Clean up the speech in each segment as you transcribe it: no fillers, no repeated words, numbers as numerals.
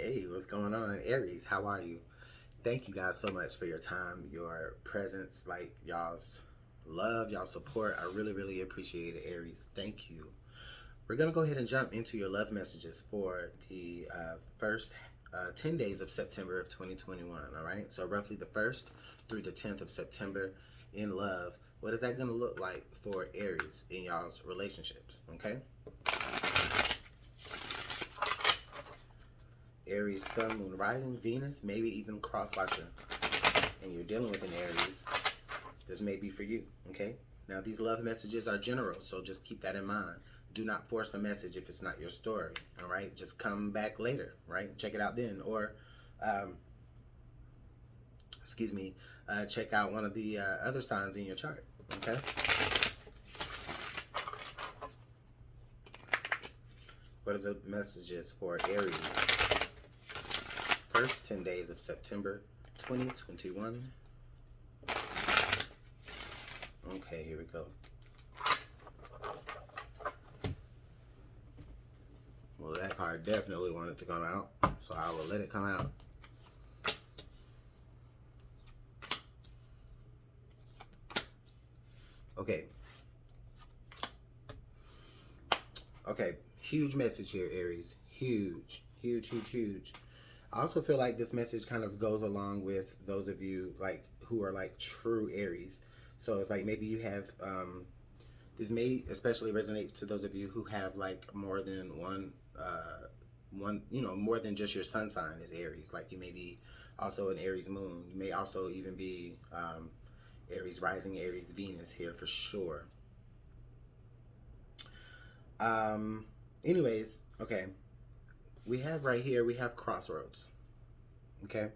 Hey, what's going on, Aries? How are you? Thank you guys so much for your time, your presence, like y'all's love, y'all support. I really, really appreciate it, Aries. Thank you. We're gonna go ahead and jump into your love messages for the first 10 days of September of 2021. All right, so roughly the 1st through the 10th of September in love. What is that gonna look like for Aries in y'all's relationships? Okay. Aries, Sun, Moon, Rising, Venus, maybe even cross watcher, and you're dealing with an Aries, this may be for you, okay? Now, these love messages are general, so just keep that in mind. Do not force a message if it's not your story, all right? Just come back later, right? Check it out then, or, check out one of the other signs in your chart, okay? What are the messages for Aries? First 10 days of September 2021. Okay, here we go. Well, that card definitely wanted to come out, so I will let it come out. Okay. Okay, huge message here, Aries. Huge, huge, huge, huge. I also feel like this message kind of goes along with those of you like who are like true Aries. So it's like maybe you have this may especially resonate to those of you who have like more than one more than just your sun sign is Aries. Like you may be also an Aries moon. You may also even be Aries rising, Aries Venus here for sure. Anyways, okay. We have right here, we have Crossroads. Okay?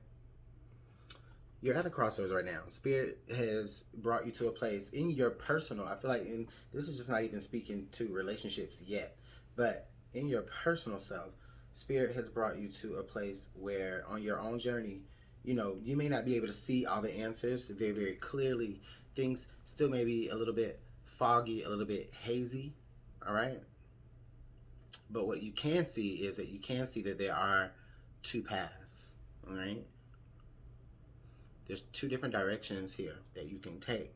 You're at a crossroads right now. Spirit has brought you to a place in your personal, I feel like this is just not even speaking to relationships yet, but in your personal self, Spirit has brought you to a place where on your own journey, you may not be able to see all the answers very, very clearly. Things still may be a little bit foggy, a little bit hazy, all right? But what you can see is that you can see that there are two paths, all right? There's two different directions here that you can take.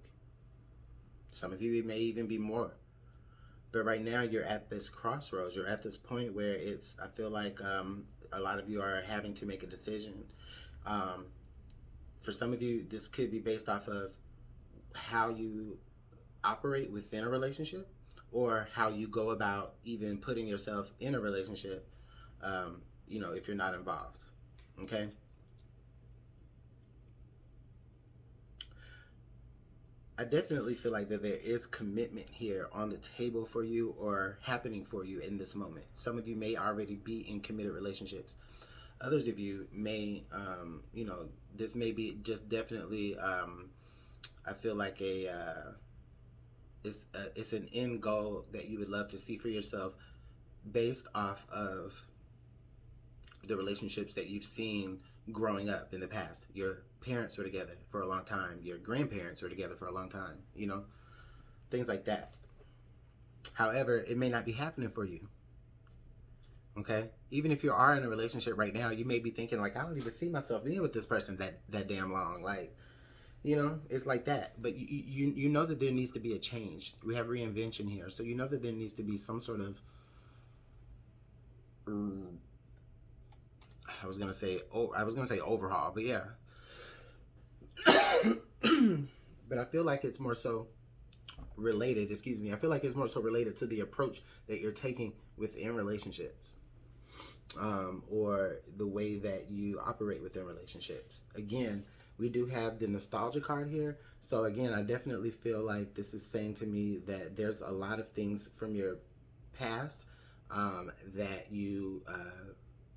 Some of you, it may even be more. But right now, you're at this crossroads. You're at this point where I feel like a lot of you are having to make a decision. For some of you, this could be based off of how you operate within a relationship, or how you go about even putting yourself in a relationship, if you're not involved, okay? I definitely feel like that there is commitment here on the table for you or happening for you in this moment. Some of you may already be in committed relationships. Others of you may, this may be just definitely, I feel like it's an end goal that you would love to see for yourself based off of the relationships that you've seen growing up in the past. Your parents were together for a long time. Your grandparents were together for a long time, things like that. However, it may not be happening for you. Okay? Even if you are in a relationship right now, you may be thinking like, I don't even see myself being with this person that damn long. Like, it's like that. But you know that there needs to be a change. We have reinvention here. So you know that there needs to be some sort of I was gonna say overhaul, but yeah. But I feel like it's more so related, I feel like it's more so related to the approach that you're taking within relationships, or the way that you operate within relationships. Again, we do have the nostalgia card here. So again, I definitely feel like this is saying to me that there's a lot of things from your past that you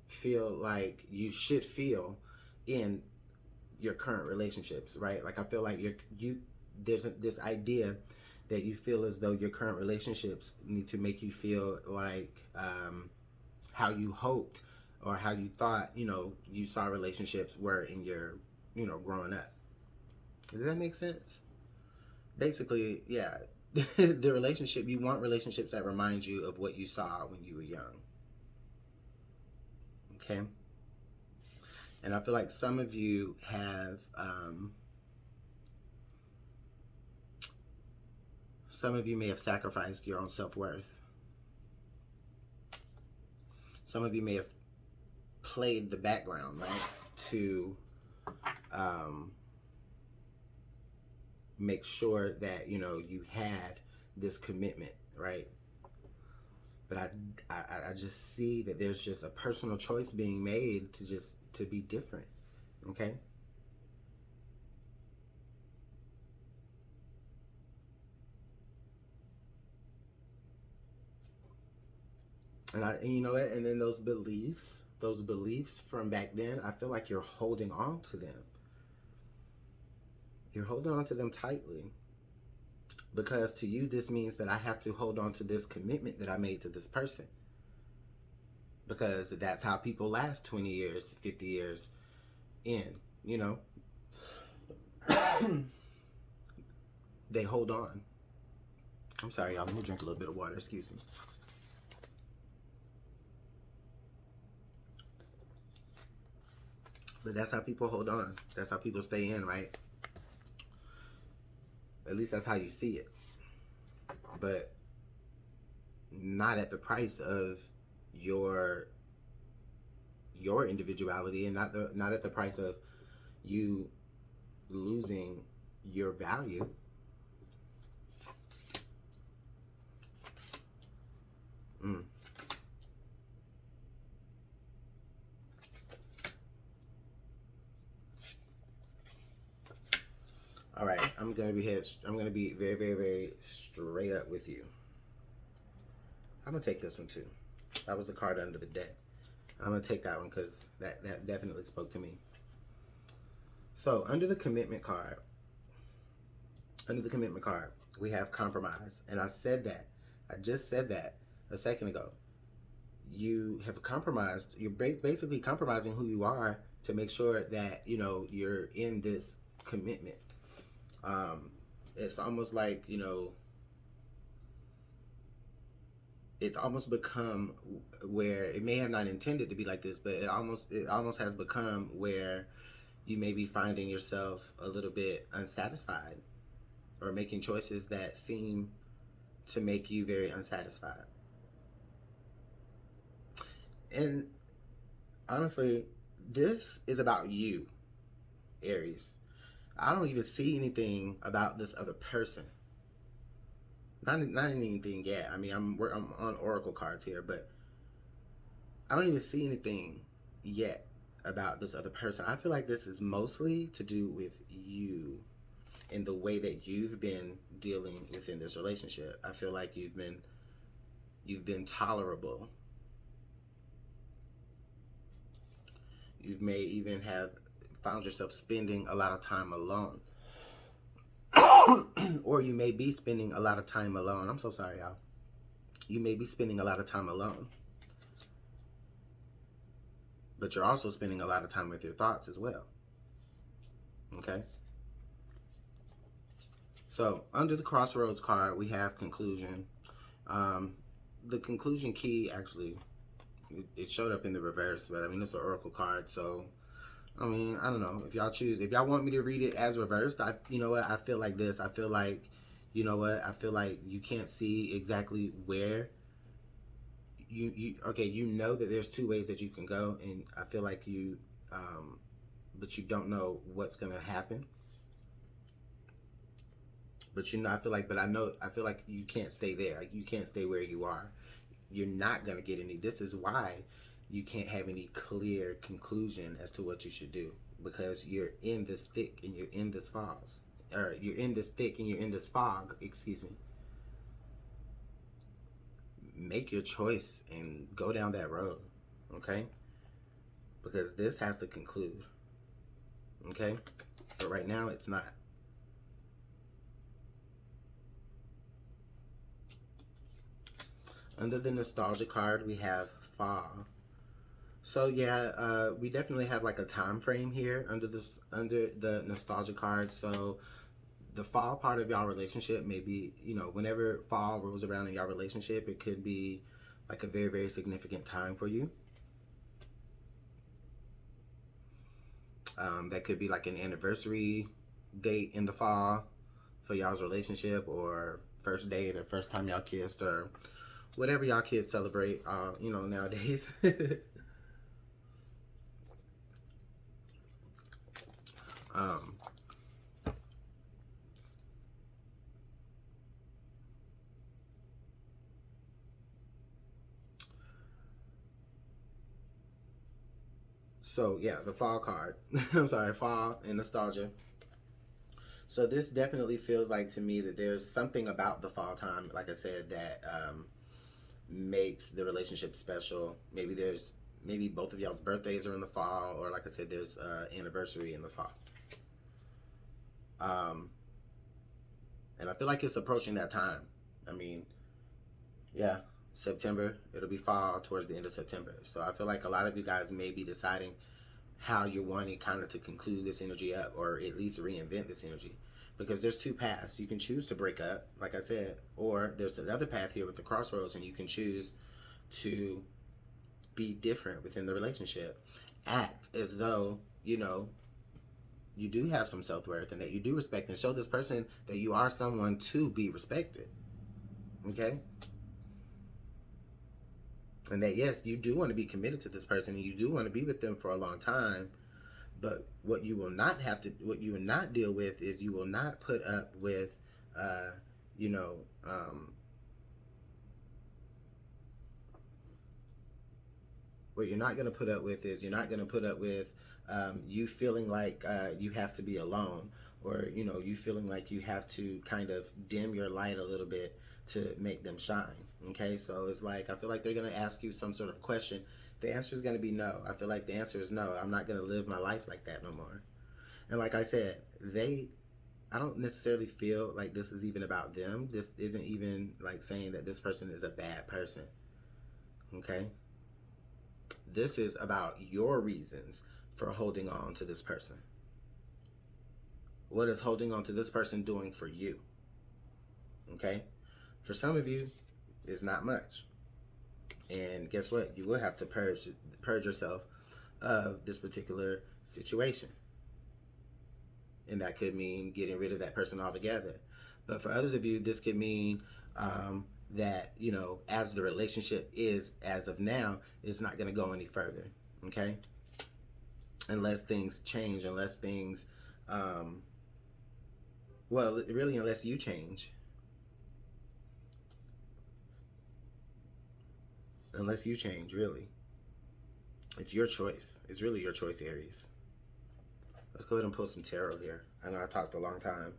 feel like you should feel in your current relationships, right? Like I feel like there's this idea that you feel as though your current relationships need to make you feel like how you hoped or how you thought, you saw relationships were in your, growing up. Does that make sense? Basically, yeah. The relationship, you want relationships that remind you of what you saw when you were young. Okay? And I feel like some of you have, some of you may have sacrificed your own self-worth. Some of you may have played the background, right, to make sure that, you know, you had this commitment, right? But I just see that there's just a personal choice being made to be different, okay? And you know what? And then those beliefs from back then, I feel like you're holding on to them. You're holding on to them tightly. Because to you, this means that I have to hold on to this commitment that I made to this person. Because that's how people last 20 years, 50 years in, you know. They hold on. I'm sorry, y'all. Let me drink a little bit of water. Excuse me. But that's how people hold on. That's how people stay in, right? At least that's how you see it. But not at the price of your individuality, and not at the price of you losing your value. All right, I'm gonna be very, very, very straight up with you. I'm gonna take this one too. That was the card under the deck. I'm gonna take that one because that definitely spoke to me. So under the commitment card, we have compromise, and I just said that a second ago. You have compromised. You're basically compromising who you are to make sure that, you know, you're in this commitment. It's almost like, you know, it's almost become where it may have not intended to be like this, but it almost has become where you may be finding yourself a little bit unsatisfied or making choices that seem to make you very unsatisfied. And honestly, this is about you, Aries. I don't even see anything about this other person. Not anything yet. I mean, I'm on Oracle cards here, but I don't even see anything yet about this other person. I feel like this is mostly to do with you and the way that you've been dealing within this relationship. I feel like you've been tolerable. You may even have found yourself spending a lot of time alone. Or you may be spending a lot of time alone. I'm so sorry, y'all. You may be spending a lot of time alone. But you're also spending a lot of time with your thoughts as well. Okay? So, under the Crossroads card, we have conclusion. The conclusion key, actually, it showed up in the reverse, but I mean, it's an Oracle card, so I mean, I don't know. If y'all want me to read it as reversed, you know what? I feel like this. I feel like, you know what? I feel like you can't see exactly where okay, you know that there's two ways that you can go, and I feel like but you don't know what's gonna happen. But you know, I feel like you can't stay there. You can't stay where you are. You're not gonna get any. This is why you can't have any clear conclusion as to what you should do, because you're in this thick and you're in this fog. Excuse me. Make your choice and go down that road, okay? Because this has to conclude, okay? But right now, it's not. Under the nostalgia card, we have fall. So yeah, we definitely have like a time frame here under the nostalgia card. So the fall part of y'all relationship may be, you know, whenever fall rolls around in y'all relationship, it could be like a very, very significant time for you. That could be like an anniversary date in the fall for y'all's relationship, or first date, or first time y'all kissed, or whatever y'all kids celebrate, you know, nowadays. um, so yeah, the fall card. I'm sorry, fall and nostalgia. So this definitely feels like to me that there's something about the fall time, like I said, that makes the relationship special. Maybe both of y'all's birthdays are in the fall, or like I said, there's anniversary in the fall. And I feel like it's approaching that time. I mean, yeah, September, it'll be fall towards the end of September. So I feel like a lot of you guys may be deciding how you're wanting kind of to conclude this energy up, or at least reinvent this energy. Because there's two paths. You can choose to break up, like I said, or there's another path here with the crossroads, and you can choose to be different within the relationship. Act as though, you know, you do have some self-worth and that you do respect, and show this person that you are someone to be respected. Okay? And that, yes, you do want to be committed to this person, and you do want to be with them for a long time. But what you will not deal with is, you will not put up with, you know, what you're not going to put up with is, you're not going to put up with you feeling like you have to be alone, or, you know, you feeling like you have to kind of dim your light a little bit to make them shine. Okay, so it's like, I feel like they're going to ask you some sort of question. The answer is going to be no. I feel like the answer is no. I'm not going to live my life like that no more. And like I said, I don't necessarily feel like this is even about them. This isn't even like saying that this person is a bad person. Okay? This is about your reasons for holding on to this person. What is holding on to this person doing for you? Okay? For some of you, it's not much. And guess what? You will have to purge yourself of this particular situation. And that could mean getting rid of that person altogether. But for others of you, this could mean that, you know, as the relationship is as of now, it's not going to go any further. Okay? Unless things change, unless things, well, really, unless you change. Unless you change, really. It's your choice. It's really your choice, Aries. Let's go ahead and pull some tarot here. I know I talked a long time.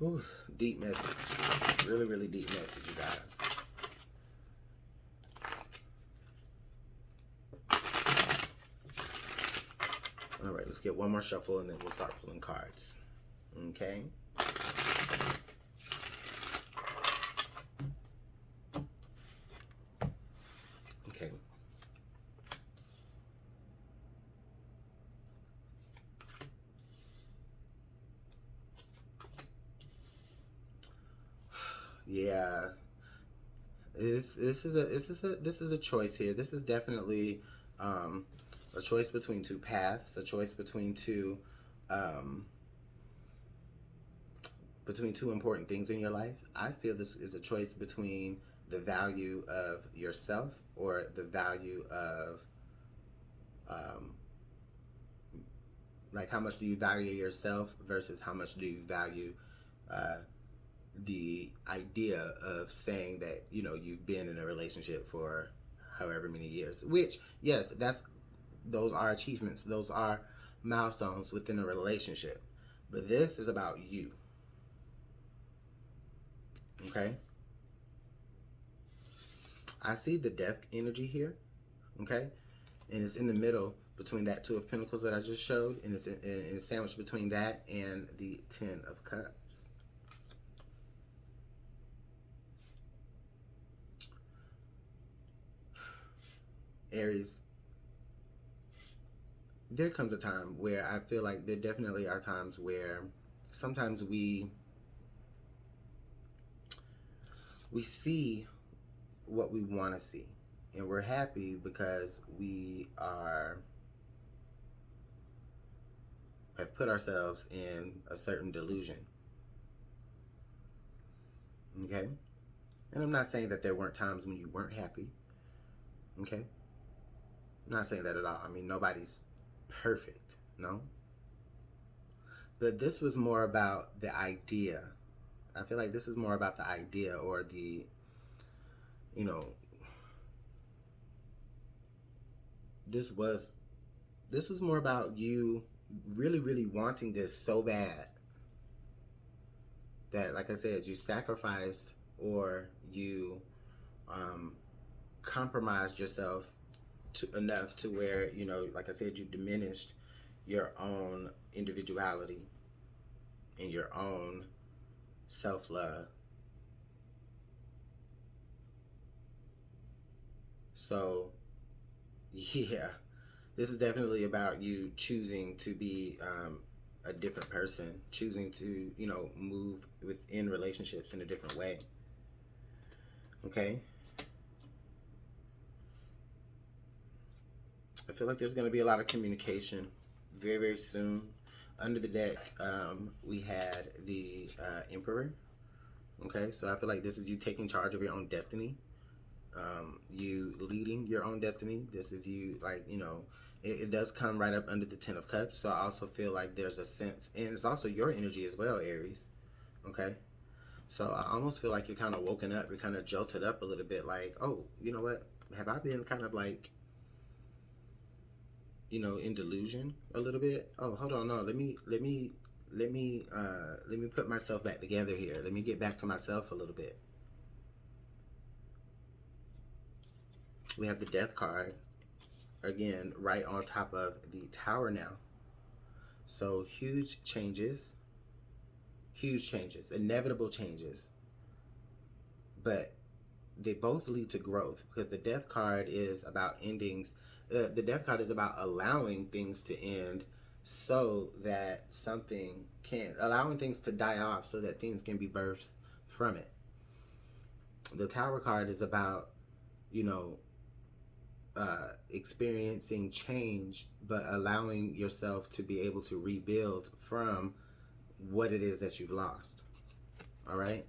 Ooh, deep message. Really, really deep message, you guys. All right, let's get one more shuffle and then we'll start pulling cards. Okay. Okay. Yeah. This is a choice here. This is definitely a choice between two paths, a choice between two important things in your life. I feel this is a choice between the value of yourself, or the value of like, how much do you value yourself versus how much do you value the idea of saying that, you know, you've been in a relationship for however many years. Which, yes, those are achievements, those are milestones within a relationship, but this is about you. Okay, I see the death energy here. Okay, and it's in the middle between that Two of Pentacles that I just showed, and it's sandwiched between that and the Ten of Cups. Aries, there comes a time where I feel like there definitely are times where sometimes we see what we want to see, and we're happy because we have put ourselves in a certain delusion. Okay? And I'm not saying that there weren't times when you weren't happy. Okay? I'm not saying that at all. I mean, nobody's perfect, no? But this was more about the idea. I feel like this is more about the idea, or the, you know, this was more about you really, really wanting this so bad that, like I said, you sacrificed, or you compromised yourself enough to where, you know, like I said, you diminished your own individuality and your own self-love. So yeah, this is definitely about you choosing to be a different person, choosing to, you know, move within relationships in a different way. Okay? I feel like there's going to be a lot of communication very, very soon. Under the deck, we had the Emperor. Okay, so I feel like this is you taking charge of your own destiny. You leading your own destiny. This is you, like, you know, it does come right up under the Ten of Cups. So I also feel like there's a sense, and it's also your energy as well, Aries. Okay, so I almost feel like you're kind of woken up, you're kind of jolted up a little bit, like, oh, you know what, have I been kind of like, you know, in delusion a little bit? Oh, hold on, no, let me put myself back together here. Let me get back to myself a little bit. We have the Death card again right on top of the Tower now. So huge changes, inevitable changes, but they both lead to growth, because the Death card is about endings. The Death card is about allowing things to end, so that something can, allowing things to die off so that things can be birthed from it. The Tower card is about, you know, experiencing change, but allowing yourself to be able to rebuild from what it is that you've lost. All right?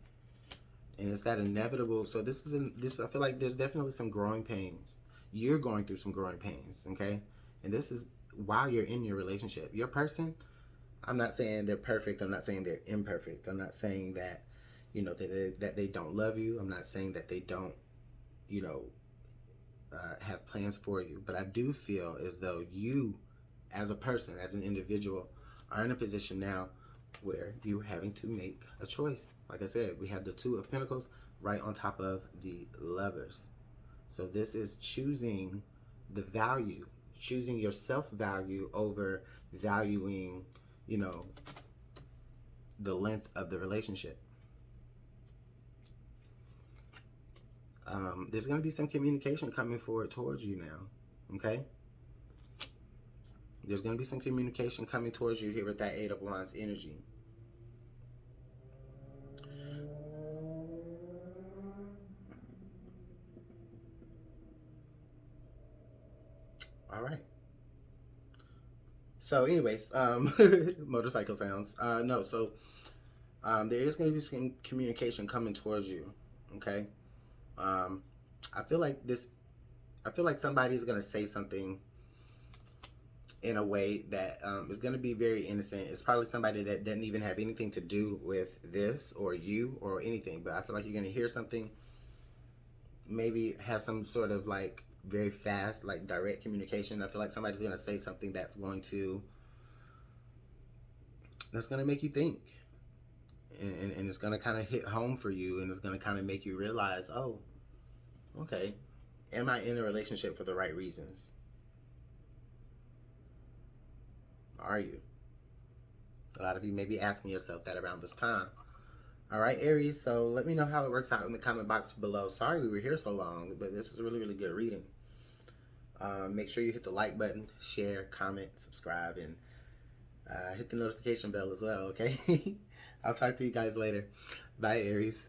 And it's that inevitable. So this is I feel like there's definitely some growing pains. You're going through some growing pains, okay? And this is while you're in your relationship. Your person, I'm not saying they're perfect. I'm not saying they're imperfect. I'm not saying that, you know, that they don't love you. I'm not saying that they don't, you know, have plans for you. But I do feel as though you, as a person, as an individual, are in a position now where you're having to make a choice. Like I said, we have the Two of Pentacles right on top of the Lovers. So this is choosing the value, choosing your self-value over valuing, you know, the length of the relationship. There's going to be some communication coming forward towards you now, okay? There's going to be some communication coming towards you here with that Eight of Wands energy. All right. So anyways, motorcycle sounds. No, so there is going to be some communication coming towards you, okay? I feel like somebody's going to say something in a way that is going to be very innocent. It's probably somebody that doesn't even have anything to do with this or you or anything, but I feel like you're going to hear something, maybe have some sort of like very fast, like direct communication. I feel like somebody's going to say something that's going to make you think, and it's going to kind of hit home for you, and it's going to kind of make you realize, oh, okay, am I in a relationship for the right reasons? Are you? A lot of you may be asking yourself that around this time. All right, Aries, so let me know how it works out in the comment box below. Sorry we were here so long, but this is a really, really good reading. Make sure you hit the like button, share, comment, subscribe, and hit the notification bell as well, okay? I'll talk to you guys later. Bye, Aries.